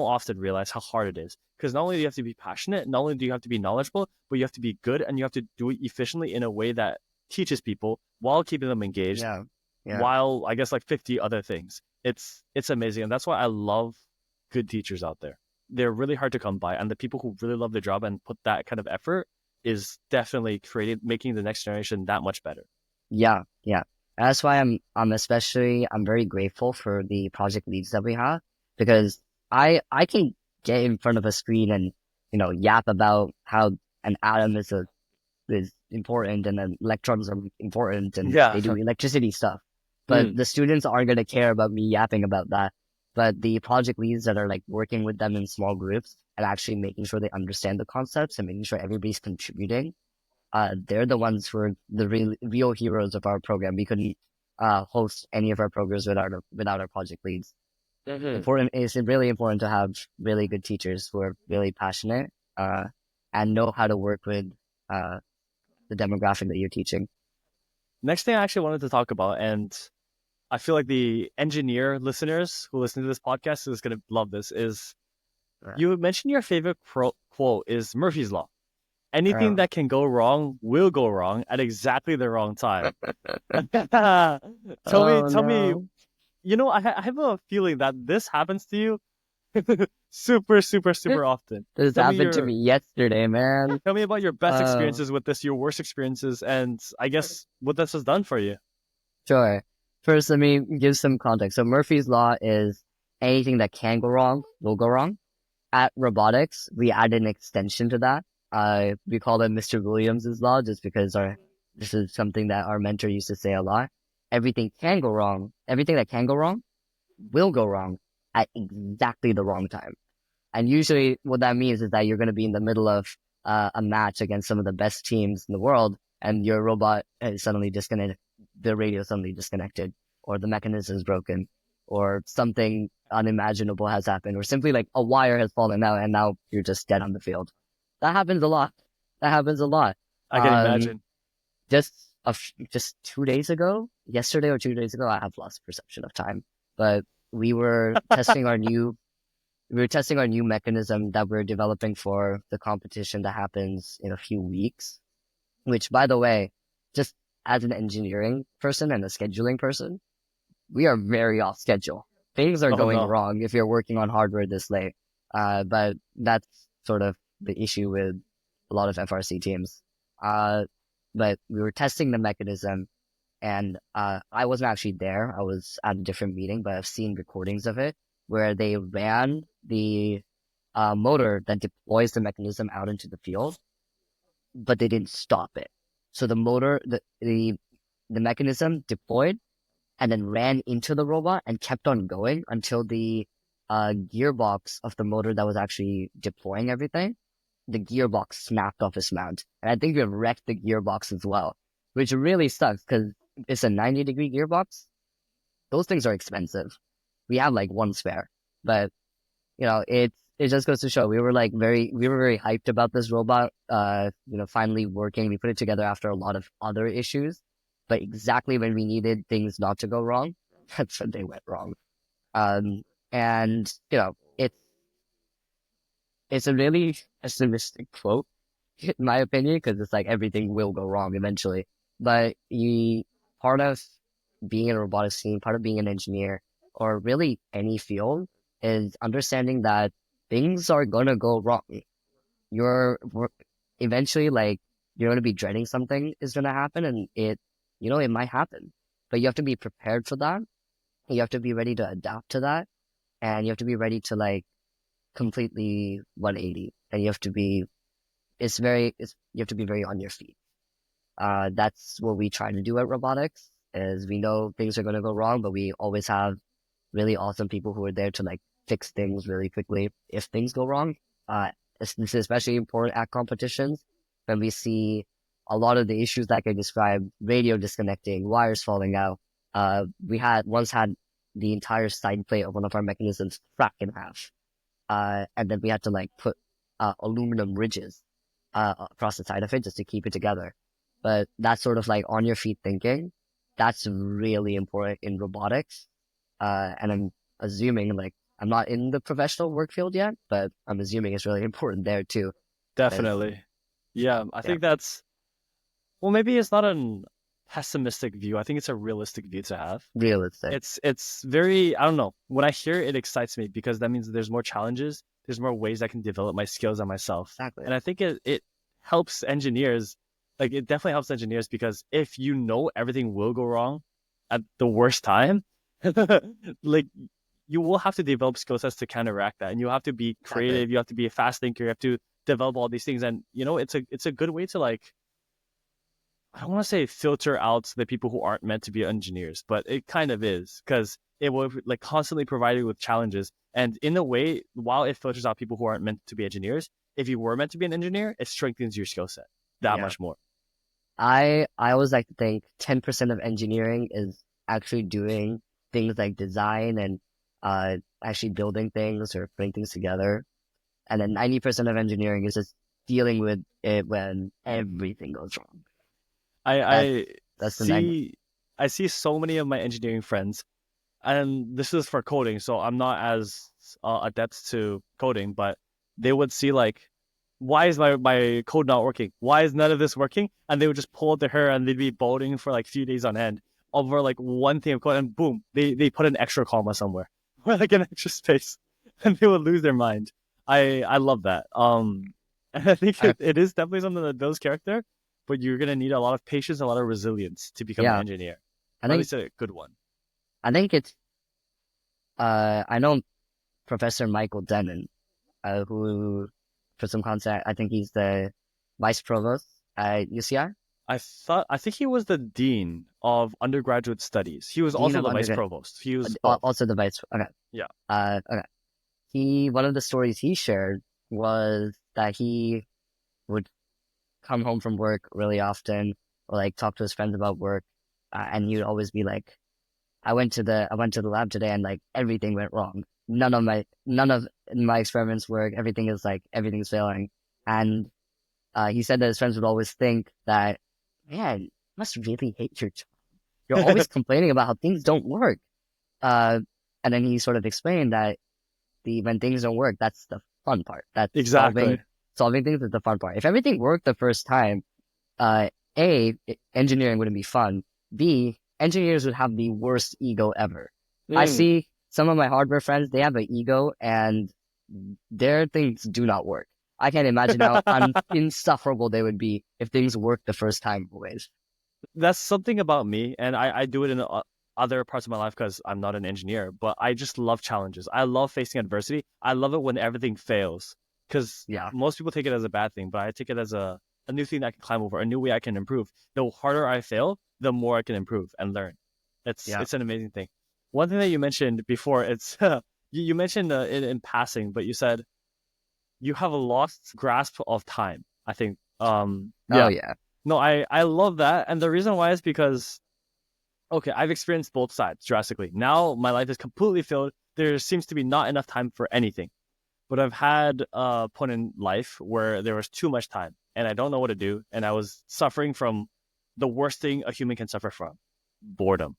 often realize how hard it is. Because not only do you have to be passionate, not only do you have to be knowledgeable, but you have to be good and you have to do it efficiently in a way that teaches people while keeping them engaged, yeah, yeah, while I guess like 50 other things. It's amazing. And that's why I love good teachers out there. They're really hard to come by. And the people who really love their job and put that kind of effort is definitely creating making the next generation that much better. yeah, yeah. That's why I'm very grateful for the project leads that we have because I can get in front of a screen and yap about how an atom is important and then electrons are important and Yeah. they do electricity stuff. But Mm. the students aren't going to care about me yapping about that. But the project leads that are like working with them in small groups and actually making sure they understand the concepts and making sure everybody's contributing, they're the ones who are the real heroes of our program. We couldn't host any of our programs without our project leads. Mm-hmm. It's really important to have really good teachers who are really passionate. and know how to work with uh, the demographic that you're teaching. Next thing I actually wanted to talk about, and I feel like the engineer listeners who listen to this podcast is going to love this, is you mentioned your favorite quote is Murphy's Law. Anything Uh, that can go wrong will go wrong at exactly the wrong time. oh Tell me, no. I have a feeling that this happens to you super, super, super often. This Tell me happened to your me yesterday, man. Tell me about your best Uh, experiences with this, your worst experiences, and I guess what this has done for you. sure. First, let me give some context. So Murphy's Law is anything that can go wrong will go wrong. At robotics, we add an extension to that. We call it Mr. Williams's law just because this is something that our mentor used to say a lot. Everything can go wrong. Everything that can go wrong will go wrong at exactly the wrong time. And usually what that means is that you're going to be in the middle of a match against some of the best teams in the world, and your robot is suddenly disconnected, the radio suddenly disconnected, or the mechanism is broken, or something unimaginable has happened, or simply like a wire has fallen out and now you're just dead on the field. That happens a lot. That happens a lot. I can Um, imagine. just just 2 days ago, yesterday or 2 days ago, I have lost perception of time, but we were testing our new mechanism that we're developing for the competition that happens in a few weeks, which, by the way, just as an engineering person and a scheduling person, we are very off schedule. Things are Oh going no. wrong if you're working on hardware this late. But that's sort of the issue with a lot of FRC teams. Uh, but we were testing the mechanism, and I wasn't actually there. I was at a different meeting, but I've seen recordings of it where they ran the motor that deploys the mechanism out into the field, but they didn't stop it. So the motor, the mechanism deployed and then ran into the robot and kept on going until the gearbox of the motor that was actually deploying everything, the gearbox snapped off its mount. And I think we wrecked the gearbox as well, which really sucks because it's a 90-degree gearbox. Those things are expensive. We have like one spare, but it just goes to show we were very hyped about this robot, finally working. We put it together after a lot of other issues, but exactly when we needed things not to go wrong, that's when they went wrong. Um, and it's a really pessimistic quote, in my opinion, because it's like everything will go wrong eventually. But part of being in a robotics team, part of being an engineer, or really any field, is understanding that things are gonna go wrong. We're eventually like you're gonna be dreading something is gonna happen, and it might happen, but you have to be prepared for that. You have to be ready to adapt to that, and you have to be ready to like completely 180, and you have to be very on your feet. That's what we try to do at robotics. Is we know things are gonna go wrong, but we always have really awesome people who are there to like fix things really quickly if things go wrong. This is especially important at competitions when we see a lot of the issues that I described: radio disconnecting, wires falling out. We had the entire side plate of one of our mechanisms crack in half, and then we had to like put aluminum ridges across the side of it just to keep it together. But that's sort of like on your feet thinking. That's really important in robotics. And I'm assuming like I'm not in the professional work field yet, but I'm assuming it's really important there too. 'Cause, Definitely. Yeah, I yeah, think that's well, maybe it's not a pessimistic view. I think it's a realistic view to have. realistic. It's very, I don't know. When I hear it, it excites me because that means there's more challenges, there's more ways I can develop my skills on myself. Exactly. And I think it helps engineers, like it definitely helps engineers because if you know everything will go wrong at the worst time, like you will have to develop skill sets to counteract that. And you have to be Exactly. creative, you have to be a fast thinker, you have to develop all these things. And it's a good way to like I don't want to say filter out the people who aren't meant to be engineers, but it kind of is because it will like constantly provide you with challenges. And in a way, while it filters out people who aren't meant to be engineers, if you were meant to be an engineer, it strengthens your skill set that Yeah. much more. I always like to think 10% of engineering is actually doing things like design and actually building things or putting things together. And then 90% of engineering is just dealing with it when everything goes wrong. I That's I that's the nightmare. see I see so many of my engineering friends, and this is for coding, so I'm not as adept to coding, but they would see like, why is my code not working? Why is none of this working? And they would just pull out their hair and they'd be boating for like a few days on end over like one thing of code, and boom, they put an extra comma somewhere or like an extra space, and they would lose their mind. I love that. And I think I, it is definitely something that builds character, but you're gonna need a lot of patience, a lot of resilience to become an yeah, engineer, I or at think least a good one. I think it's I know Professor Michael Dennon, who for some context I think he's the vice provost at UCI, I think he was the dean of undergraduate studies. He was dean also of the vice undergrad, provost. He was both. also the vice. Okay, Yeah. okay. One of the stories he shared was that he would come home from work really often, or like talk to his friends about work, and he would always be like, I went to the lab today and like everything went wrong. None of my experiments work. Everything's failing." And he said that his friends would always think that, "Man, you must really hate your job. You're always complaining about how things don't work." Uh, and then he sort of explained that the when things don't work, that's the fun part. That's Exactly. solving things is the fun part. If everything worked the first time, uh, A, engineering wouldn't be fun. B, engineers would have the worst ego ever. I Mm. see some of my hardware friends, they have an ego and their things do not work. I can't imagine how insufferable they would be if things worked the first time always. That's something about me, and I do it in other parts of my life because I'm not an engineer, but I just love challenges. I love facing adversity. I love it when everything fails because Yeah, most people take it as a bad thing, but I take it as a new thing that I can climb over, a new way I can improve. The harder I fail, the more I can improve and learn. yeah, It's an amazing thing. One thing that you mentioned before, it's you mentioned it in passing, but you said you have a lost grasp of time. I think. oh Yeah. yeah, No, I love that, and the reason why is because okay, I've experienced both sides drastically. Now my life is completely filled. There seems to be not enough time for anything. But I've had a point in life where there was too much time, and I don't know what to do, and I was suffering from the worst thing a human can suffer from, boredom.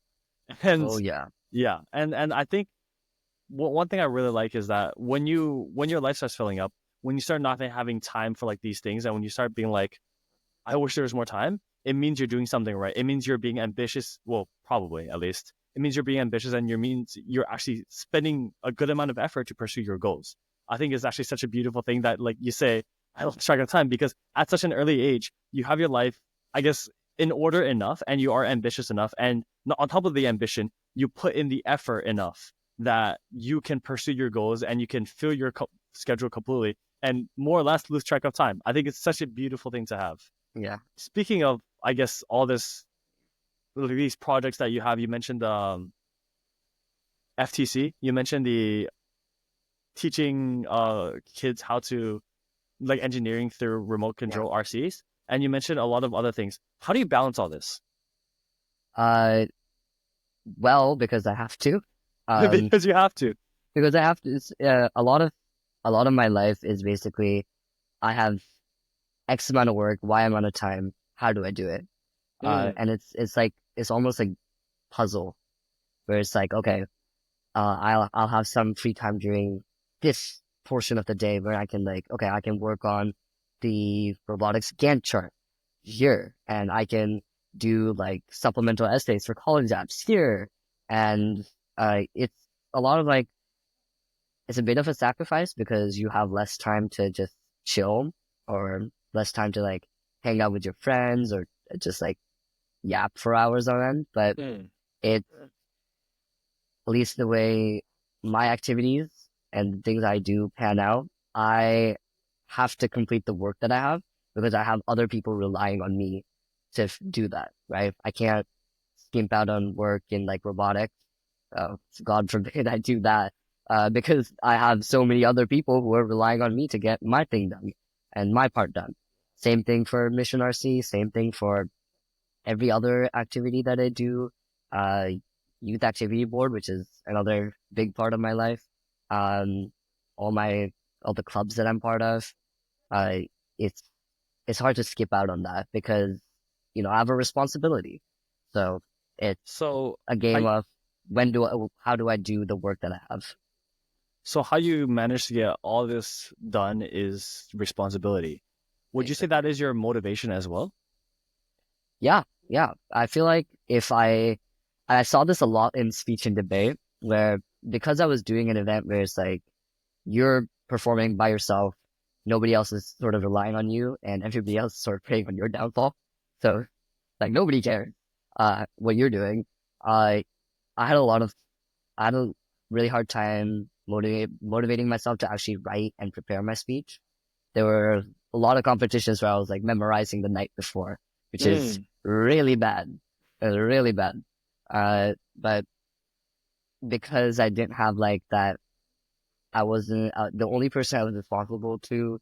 And oh yeah, yeah, and I think one thing I really like is that when your life starts filling up, when you start not having time for like these things, and when you start being like, I wish there was more time, it means you're doing something right. It means you're being ambitious. Well, probably at least. It means you're being ambitious, and you means you're actually spending a good amount of effort to pursue your goals. I think it's actually such a beautiful thing that like you say, I lost track of time because at such an early age, you have your life, I guess, in order enough, and you are ambitious enough, and on top of the ambition, you put in the effort enough that you can pursue your goals and you can fill your schedule completely and more or less lose track of time. I think it's such a beautiful thing to have. yeah, Speaking of, I guess all these projects that you have, you mentioned FTC. You mentioned the teaching kids how to like engineering through remote yeah. control RCs, and you mentioned a lot of other things. How do you balance all this? Uh, well, because I have to. Um, Because you have to. because I have to. A lot of my life is basically I have X amount of work, Y amount of time. How do I do it? Mm, And it's like it's almost like puzzle where it's like okay, I'll have some free time during this portion of the day where I can like okay, I can work on the robotics Gantt chart here, and I can do like supplemental essays for college apps here, and it's a lot of like it's a bit of a sacrifice because you have less time to just chill or less time to like hang out with your friends or just like yap for hours on end. But mm. it, at least the way my activities and things I do pan out, I have to complete the work that I have because I have other people relying on me to do that, right? I can't skimp out on work in like robotics. God forbid I do that, because I have so many other people who are relying on me to get my thing done and my part done. Same thing for Mission RC, same thing for every other activity that I do. Uh, Youth activity board, which is another big part of my life. Um, all my all the clubs that I'm part of. Uh, it's hard to skip out on that because, I have a responsibility. So it's So a how game of how do I do the work that I have? so how you manage to get all this done is responsibility. Would you say Basically. that is your motivation as well? Yeah, yeah. I feel like I saw this a lot in speech and debate where because I was doing an event where it's like you're performing by yourself, nobody else is sort of relying on you, and everybody else is sort of preying on your downfall. So like nobody cares what you're doing. I I had a lot of I had a really hard time motivating myself to actually write and prepare my speech. There were a lot of competitions where I was like memorizing the night before, which is Mm. really bad, really bad. But because I didn't have like that, I wasn't the only person I was responsible to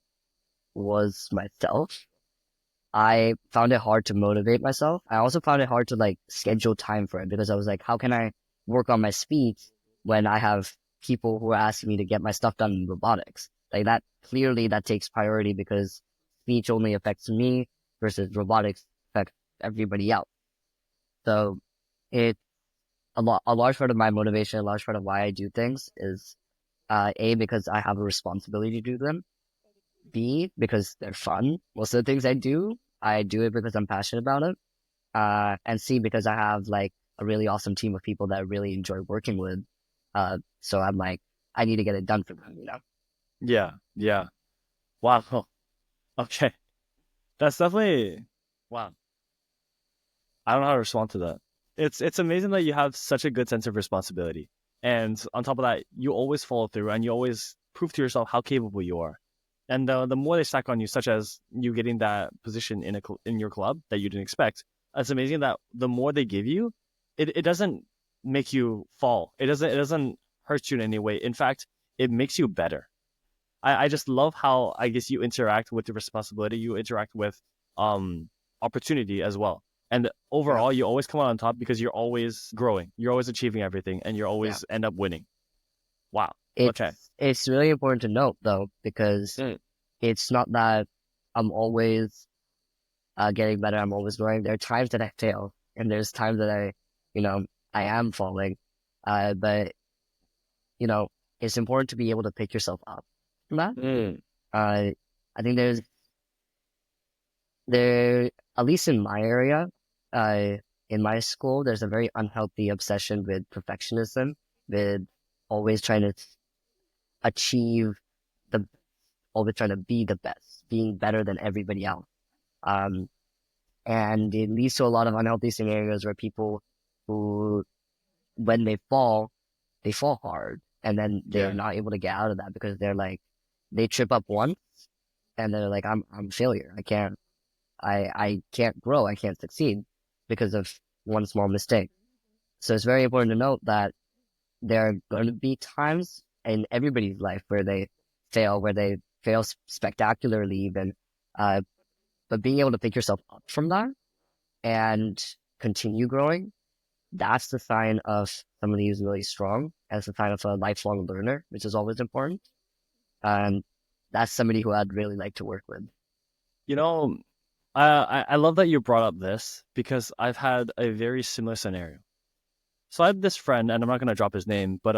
was myself. I found it hard to motivate myself. I also found it hard to like schedule time for it because I was like, how can I work on my speech when I have people who are asking me to get my stuff done in robotics? Like that clearly that takes priority because speech only affects me versus robotics affects everybody else. So it's a large part of my motivation, a large part of why I do things is A, because I have a responsibility to do them. B, because they're fun. Most of the things I do it because I'm passionate about it. And C, because I have like a really awesome team of people that I really enjoy working with. So I'm like, I need to get it done for them. Yeah, yeah. Wow. Okay. That's definitely wow. I don't know how to respond to that. It's amazing that you have such a good sense of responsibility. And on top of that, you always follow through and you always prove to yourself how capable you are. And the more they stack on you, such as you getting that position in your club that you didn't expect, it's amazing that the more they give you, it doesn't make you fall. It doesn't hurt you in any way. In fact, it makes you better. I just love how I guess you interact with the responsibility, you interact with opportunity as well. And Yeah. overall, you always come out on top because you're always growing, you're always achieving everything, and you're Yeah. always end up winning. Wow. Okay. It's really important to note though, because Mm. it's not that I'm always getting better. I'm always growing. There are times that I fail, and there's times that you know, I am falling. But you know, it's important to be able to pick yourself up from that. Mm. Uh, I think at least in my area, uh, in my school, there's a very unhealthy obsession with perfectionism, with always trying to achieve the, always trying to be the best, being better than everybody else. Um, and it leads to a lot of unhealthy scenarios where people who, when they fall hard, and then they're Yeah. not able to get out of that because they're like, they trip up once, and they're like, I'm a failure. I can't grow. I can't succeed because of one small mistake. So it's very important to note that there are going to be times in everybody's life where they fail spectacularly even. Uh, but being able to pick yourself up from that and continue growing, that's the sign of somebody who's really strong. That's the sign of a lifelong learner, which is always important. And that's somebody who I'd really like to work with. You know, I love that you brought up this because I've had a very similar scenario. So I have this friend, and I'm not gonna drop his name, but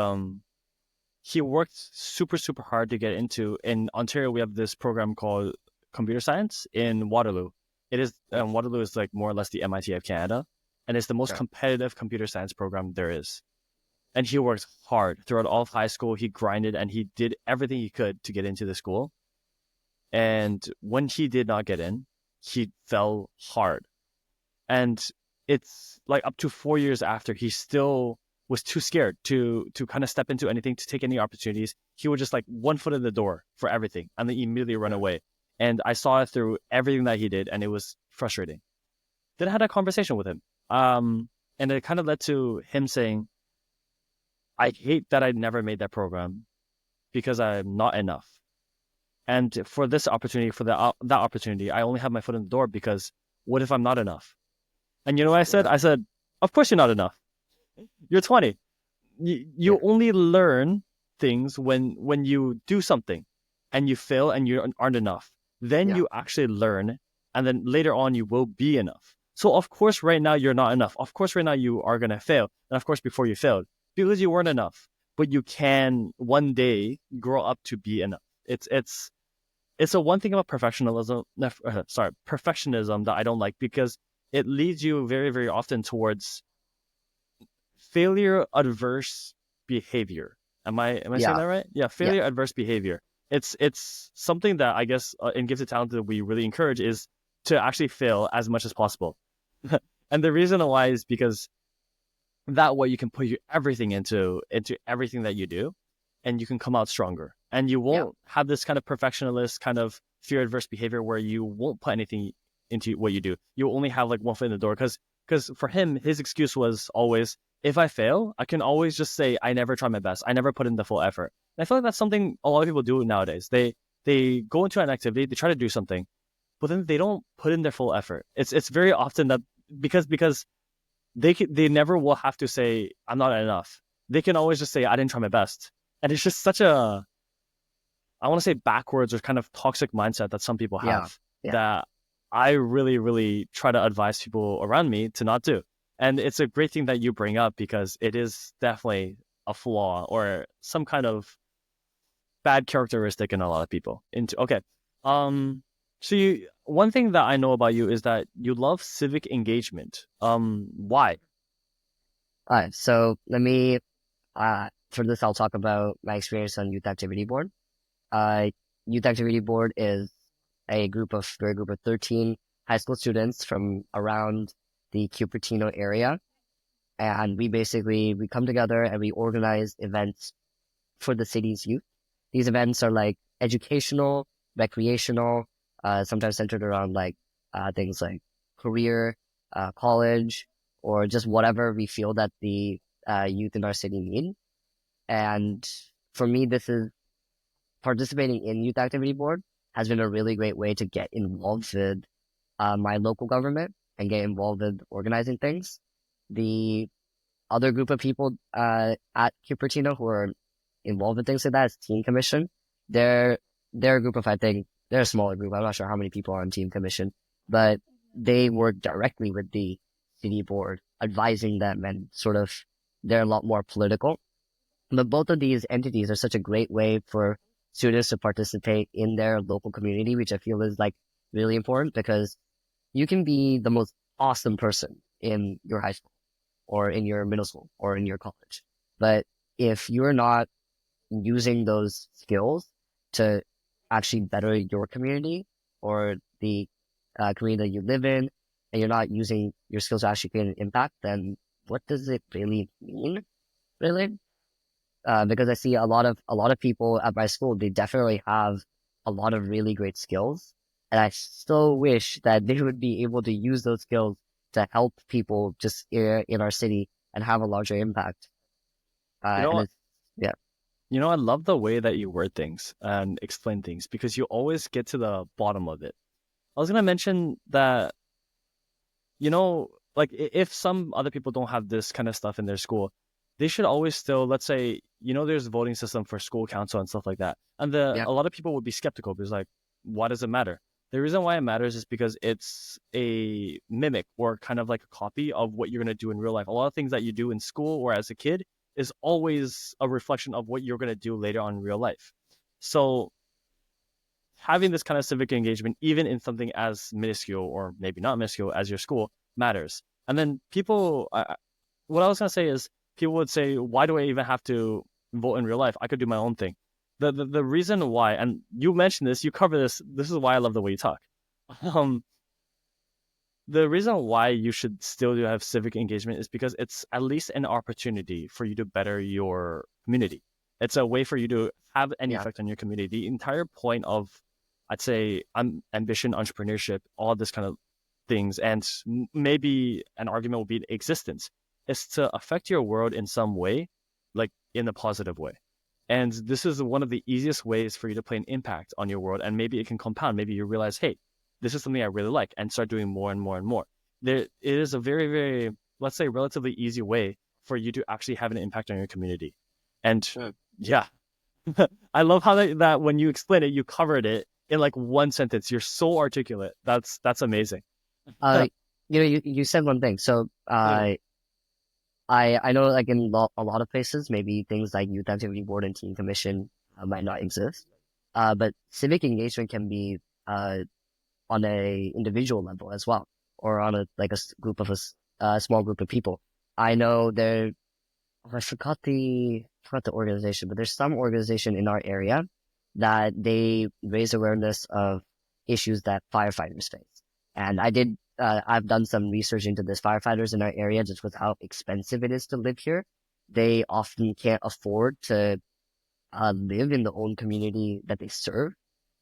he worked super hard to get into. In Ontario, we have this program called computer science in Waterloo. It is Waterloo is like more or less the MIT of Canada, and it's the most Okay. competitive computer science program there is. And he worked hard throughout all of high school. He grinded and he did everything he could to get into the school. And when he did not get in, he fell hard. And it's like up to 4 years after, he still was too scared to kind of step into anything, to take any opportunities. He would just like one foot in the door for everything and then immediately run Yeah. away. And I saw it through everything that he did, and it was frustrating. Then I had a conversation with him. And it kind of led to him saying, I hate that I never made that program because I'm not enough. And for this opportunity, for that opportunity, I only have my foot in the door because what if I'm not enough? And you know what I said? Yeah. I said, of course you're not enough. You're 20. You Yeah. only learn things when you do something and you fail and you aren't enough. then Yeah. you actually learn, and then later on you will be enough. So of course right now you're not enough. Of course right now you are going to fail. And of course before you failed because you weren't enough, but you can one day grow up to be enough. It's a one thing about perfectionism that I don't like, because it leads you very, very often towards failure adverse behavior. Am I saying Yeah. that right? Yeah, Yeah. failure adverse behavior. It's something that I guess in Gifted Talented we really encourage is to actually fail as much as possible. And the reason why is because that way you can put your everything into everything that you do, and you can come out stronger, and you Yeah. won't have this kind of perfectionist kind of fear adverse behavior where you won't put anything into what you do. You only have like one foot in the door, because for him his excuse was always, if I fail I can always just say I never try my best, I never put in the full effort. And I feel like that's something a lot of people do nowadays. They go into an activity, they try to do something, but then they don't put in their full effort. It's very often that because they never will have to say I'm not enough. They can always just say I didn't try my best, and it's just such a, I want to say backwards or kind of toxic mindset that some people Yeah. have, Yeah. that I really really try to advise people around me to not do. And it's a great thing that you bring up because it is definitely a flaw or some kind of bad characteristic in a lot of people. Into okay, so one thing that I know about you is that you love civic engagement. Why? All right. So let me, for this, I'll talk about my experience on Youth Activity Board. Uh, Youth Activity Board is we're a group of 13 high school students from around the Cupertino area. And we come together and we organize events for the city's youth. These events are like educational, recreational, sometimes centered around like things like career, college, or just whatever we feel that the youth in our city need. And for me, this is participating in Youth Activity Board has been a really great way to get involved with my local government and get involved with organizing things. The other group of people at Cupertino who are involved in things like that is Team Commission. They're they're a group of, I think they're a smaller group. I'm not sure how many people are on Team Commission, but they work directly with the city board, advising them, and sort of they're a lot more political. But both of these entities are such a great way for students to participate in their local community, which I feel is like really important because you can be the most awesome person in your high school or in your middle school or in your college. But if you're not using those skills to actually better your community or the community that you live in, and you're not using your skills to actually create an impact, then what does it really mean, really? Because I see a lot of people at my school, they definitely have a lot of really great skills, and I so wish that they would be able to use those skills to help people just in our city and have a larger impact. You know And what? it's yeah, I love the way that you word things and explain things because you always get to the bottom of it. I was gonna mention that, like if some other people don't have this kind of stuff in their school, they should always still, let's say, there's a voting system for school council and stuff like that. And yeah, a lot of people would be skeptical because like, why does it matter? The reason why it matters is because it's a mimic or kind of like a copy of what you're gonna do in real life. A lot of things that you do in school or as a kid is always a reflection of what you're gonna do later on in real life. So having this kind of civic engagement, even in something as minuscule or maybe not minuscule as your school, matters. And then what I was gonna say is, people would say, why do I even have to vote in real life? I could do my own thing. The reason why, and you mentioned this, you cover this. This is why I love the way you talk. Um, the reason why you should still do have civic engagement is because it's at least an opportunity for you to better your community. It's a way for you to have any yeah, effect on your community. The entire point of, I'd say, ambition, entrepreneurship, all this kind of things, and maybe an argument will be existence, is to affect your world in some way, like in a positive way. And this is one of the easiest ways for you to play an impact on your world. And maybe it can compound. Maybe you realize, hey, this is something I really like, and start doing more and more and more. It is a very, very, let's say, relatively easy way for you to actually have an impact on your community. And mm, yeah, I love how that when you explain it, you covered it in like one sentence. You're so articulate. That's amazing. Uh, you said one thing. So, Mm. I know like in a lot of places, maybe things like youth activity board and teen commission might not exist. But civic engagement can be on a individual level as well, or on a like a group of small group of people. I know there. Oh, I forgot the organization, but there's some organization in our area that they raise awareness of issues that firefighters face. And I've done some research into this. Firefighters in our area, just with how expensive it is to live here, they often can't afford to live in the own community that they serve,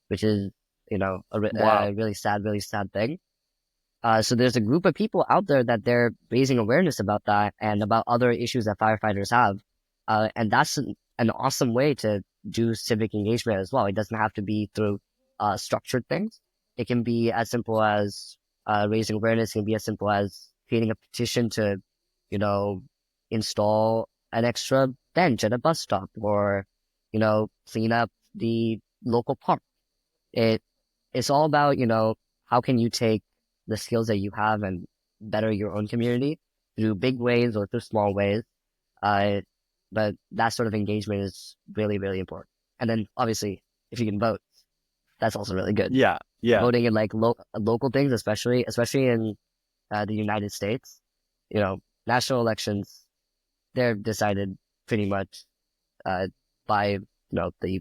which is, Wow. a really sad thing. So there's a group of people out there that they're raising awareness about that and about other issues that firefighters have. And that's an awesome way to do civic engagement as well. It doesn't have to be through structured things. It can be as simple as raising awareness. It can be as simple as creating a petition to, you know, install an extra bench at a bus stop, or, clean up the local park. It it's all about, how can you take the skills that you have and better your own community through big ways or through small ways. Uh, but that sort of engagement is really, really important. And then obviously, if you can vote, that's also really good. Yeah. Yeah. Voting in like local things, especially in the United States, national elections, they're decided pretty much by the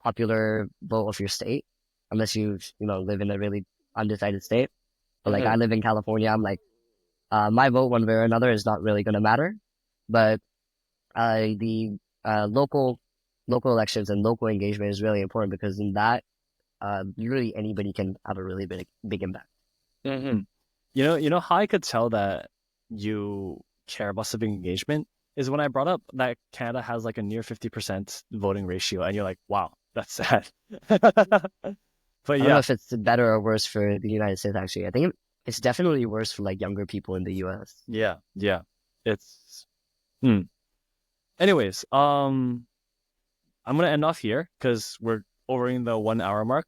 popular vote of your state, unless you live in a really undecided state. But like I Hmm. live in California, I'm like, my vote one way or another is not really going to matter. But the local elections and local engagement is really important, because in that, really anybody can have a really big impact. Hmm. You know how I could tell that you care about civic engagement is when I brought up that Canada has like a near 50% voting ratio, and you're like, wow, that's sad. But I don't know yeah, if it's better or worse for the United States. Actually, I think it's definitely worse for like younger people in the U.S. yeah, yeah. It's hmm. Anyways, I'm gonna end off here because we're overing the 1 hour mark.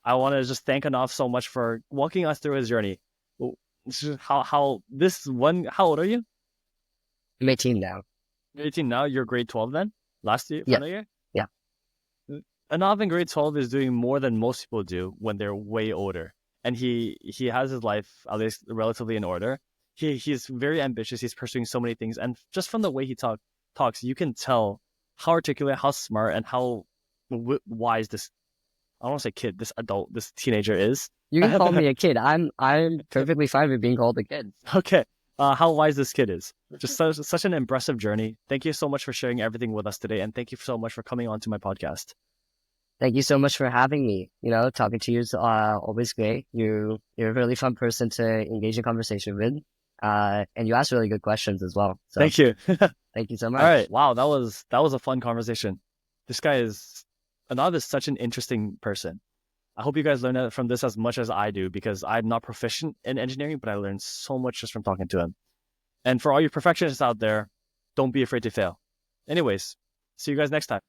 I want to just thank Anav so much for walking us through his journey. This is how this one. How old are you? I'm 18 now. You're 18 now. You're grade 12 then. Last year, Yeah, final year. yeah. Anav in grade 12 is doing more than most people do when they're way older, and he has his life at least relatively in order. He's very ambitious. He's pursuing so many things, and just from the way he talks, you can tell how articulate, how smart, and how wise this I don't want to say kid, this adult, this teenager is. You can call me a kid. I'm perfectly fine with being called a kid. Okay, how wise this kid is. Just such an impressive journey. Thank you so much for sharing everything with us today, and thank you so much for coming on to my podcast. Thank you so much for having me. Talking to you is always great. You're a really fun person to engage in conversation with. And you ask really good questions as well. So Thank you. thank you so All right, much. wow, that was a fun conversation. This guy is Anand is such an interesting person. I hope you guys learn from this as much as I do because I'm not proficient in engineering, but I learned so much just from talking to him. And for all you perfectionists out there, don't be afraid to fail. Anyways, see you guys next time.